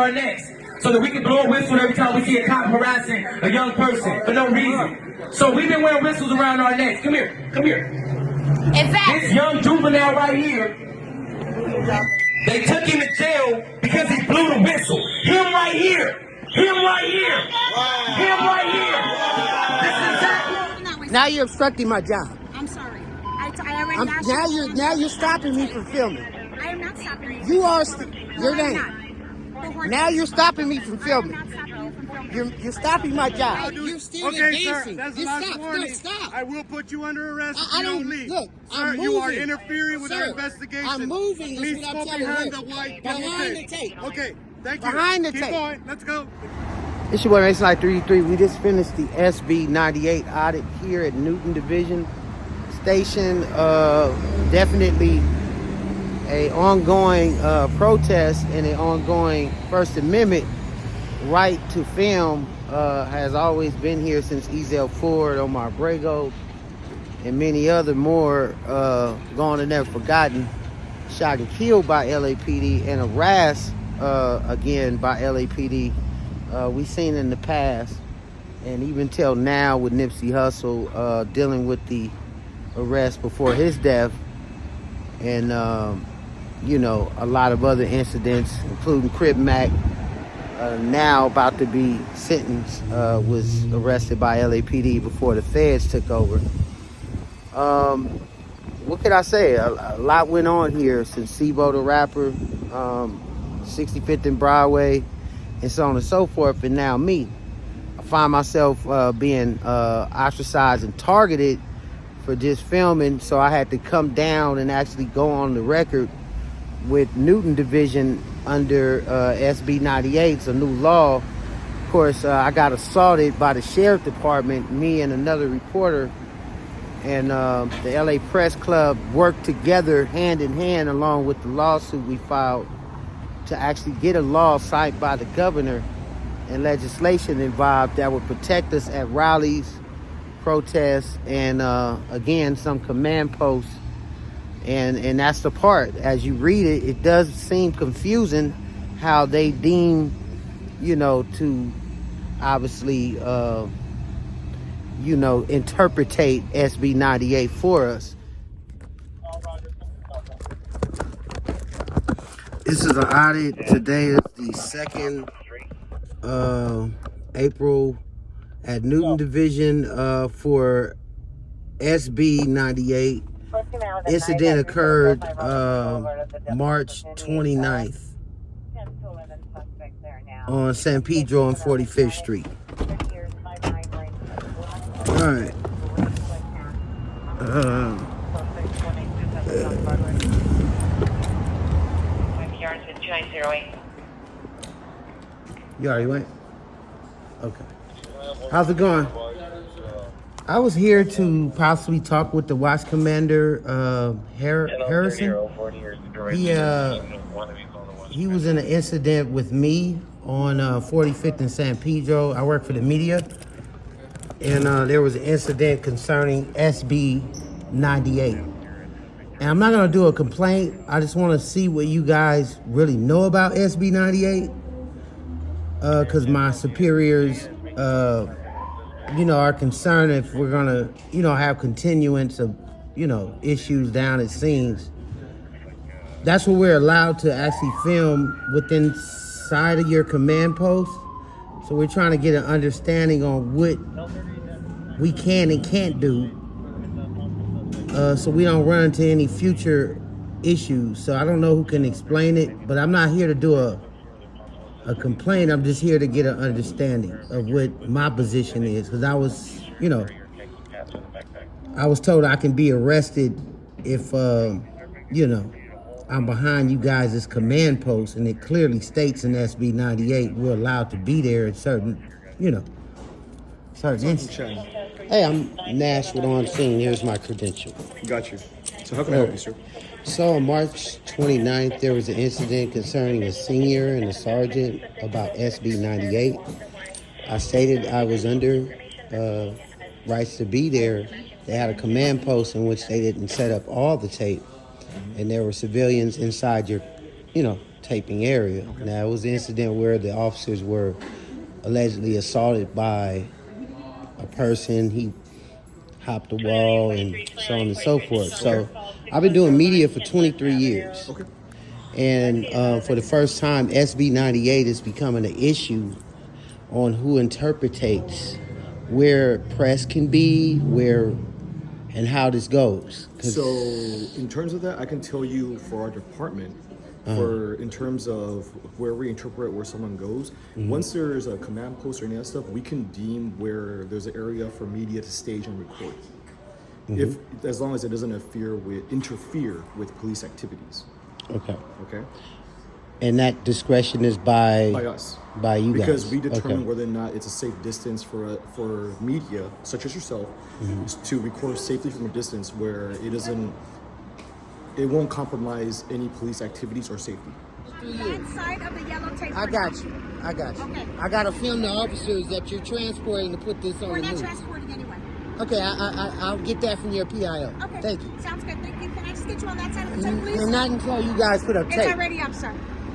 our necks so that we can blow a whistle every time we see a cop harassing a young person for no reason. So we've been wearing whistles around our necks. Come here, come here. Exactly. This young juvenile right here, they took him to jail because he blew the whistle. Him right here. Him right here. Wow. Him right here. This is exactly. Now you're obstructing my job. I'm sorry. I already asked you. Now you're stopping me from filming. I am not stopping you. You are. You're not. Now you're stopping me from filming. I'm not stopping you from filming. You're stopping my job. You're still advancing. Sir, that's the last warning. Stop. I will put you under arrest if I you don't don't leave. look. Sir, you are interfering with our investigation. I'm moving. Please That's what go I'm behind telling the you. white Behind the tape. Okay, thank you. Behind the Keep tape. going. Let's go. It's your boy Mason 933. We just finished the SB 98 audit here at Newton Division Station. Definitely a ongoing protest and an ongoing First Amendment right to film has always been here since Ezel Ford, Omar Brego, and many other more gone and never forgotten, shot and killed by LAPD and harassed again by LAPD. We've seen in the past, and even till now with Nipsey Hussle dealing with the arrest before his death, and you know, a lot of other incidents, including Crip Mac, now about to be sentenced, was arrested by LAPD before the feds took over. What could I say? A lot went on here since Sebo the rapper, 65th and Broadway, and so on and so forth, and now me. I find myself being ostracized and targeted for just filming, so I had to come down and actually go on the record with Newton Division under SB 98, it's a new law. Of course, I got assaulted by the sheriff department, me and another reporter, and the LA Press Club worked together hand in hand along with the lawsuit we filed to actually get a law signed by the governor and legislation involved that would protect us at rallies, protests, and again, some command posts. And that's the part, as you read it, it does seem confusing how they deem, you know, to obviously, you know, interpretate SB 98 for us. This is an audit. Today is the 2nd April at Newton Division for SB 98. Incident occurred March 29th on San Pedro and 45th Street. All right. You already went? Okay. How's it going? I was here to possibly talk with the watch commander, Harrison. He was in an incident with me on 45th and San Pedro. I work for the media. And there was an incident concerning SB 98. And I'm not going to do a complaint. I just want to see what you guys really know about SB 98. Because my superiors, you know, are concerned if we're going to, you know, have continuance of, you know, issues down at scenes. That's what we're allowed to actually film within side of your command post. So we're trying to get an understanding on what we can and can't do, so we don't run into any future issues. So I don't know who can explain it, but I'm not here to do a complaint. I'm just here to get an understanding of what my position is, because I was, you know, I was told I can be arrested if, you know, I'm behind you guys' command post, and it clearly states in SB 98 we're allowed to be there at certain, you know, certain instances. Hey, I'm Nash with On Scene. Here's my credential. Got you. So how can I help you, sir? So on March 29th, there was an incident concerning a senior and a sergeant about SB 98. I stated I was under rights to be there. They had a command post in which they didn't set up all the tape, and there were civilians inside your, you know, videotaping area. Now, it was an incident where the officers were allegedly assaulted by a person. He hopped the wall and so on and so forth. So I've been doing media for 23 years. Okay. And for the first time, SB 98 is becoming an issue on who interpretates where press can be, where and how this goes. So, in terms of that, I can tell you for our department, in terms of where we interpret where someone goes, once there's a command post or any of that stuff, we can deem where there's an area for media to stage and record. If as long as it doesn't interfere with police activities. Okay. Okay. And that discretion is by us. By you because guys. we determine Okay. whether or not it's a safe distance for media such as yourself to record safely from a distance where it won't compromise any police activities or safety. That side of the yellow tape. I got you. Okay. I got to film the officers that you're transporting to put this on We're the not news. transporting anyone. Okay, I'll get that from your PIO. Okay. Thank you. Sounds good. Thank you. Can I just get you on that side of the tape, please? And not until you guys put up It's tape. already up, sir.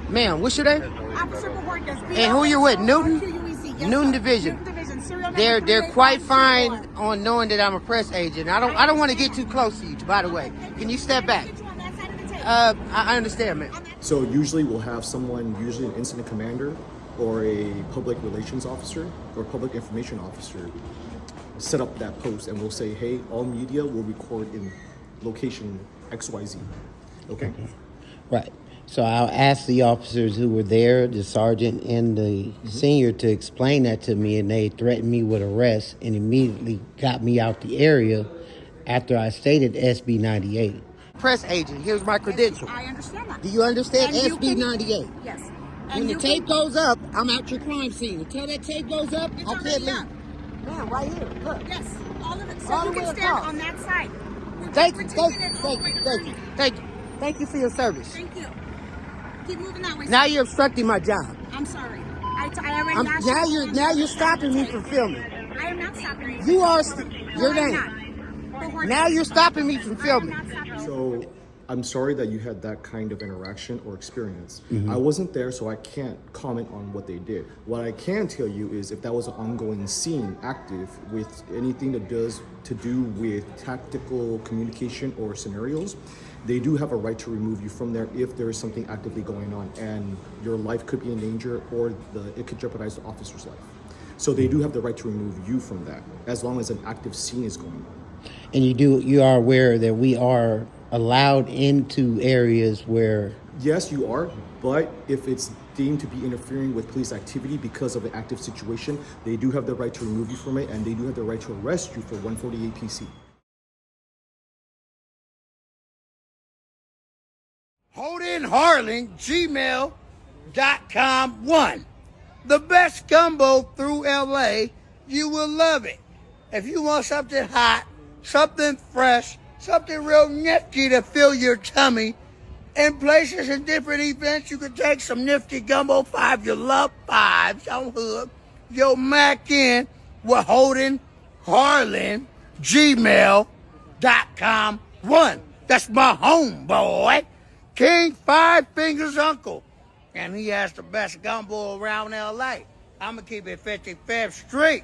Ma'am, what's your name? Officer Bojorquez. And who you with? Newton? Yes, Newton sir. Division. Newton Division. Serial number They're quite 38504. fine on knowing that I'm a press agent. I don't want to get too close to you, by the way. Can you step back? Can I just get you on that side of the tape? I understand, ma'am. So usually we'll have someone, usually an incident commander or a public relations officer or public information officer, set up that post, and we'll say, hey, all media will record in location XYZ. Okay? Right. So I'll ask the officers who were there, the sergeant and the senior, to explain that to me, and they threatened me with arrest and immediately got me out the area after I stated SB 98. Press agent, here's my credential. I understand that. Do you understand And you SB can- 98? Yes. When And the you tape can- goes up, I'm out your crime scene. Until that tape goes up, It's I can't already leave. up. Man, right here, look. Yes, all of it. So All you the way can stand across. on that side. Thank We're you, taking thank you, it all thank the way you, to thank you, 30. thank you. Thank you for your service. Thank you. Keep moving that way. Now sir. you're obstructing my job. I'm sorry. I already asked you. Now you're stopping me from filming. I am not stopping you. You are No, your I'm name. not. Bojorquez. Now you're stopping me from I am filming. not stopping you. So I'm sorry that you had that kind of interaction or experience. I wasn't there, so I can't comment on what they did. What I can tell you is if that was an ongoing scene active with anything that does to do with tactical communication or scenarios, they do have a right to remove you from there if there is something actively going on and your life could be in danger or it could jeopardize the officer's life. So they do have the right to remove you from that as long as an active scene is going on. And you are aware that we are allowed into areas where Yes, you are, but if it's deemed to be interfering with police activity because of an active situation, they do have the right to remove you from it, and they do have the right to arrest you for 148 PC. Holden Harling, gmail.com 1. The best gumbo through LA. You will love it. If you want something hot, something fresh, something real nifty to fill your tummy, in places and different events, you can take some nifty gumbo 5. You love 5s on hood. Yo, mac in with Holden Harlan, gmail.com 1. That's my homeboy, King Five Fingers Uncle. And he has the best gumbo around LA. I'm going to keep it 55th Street.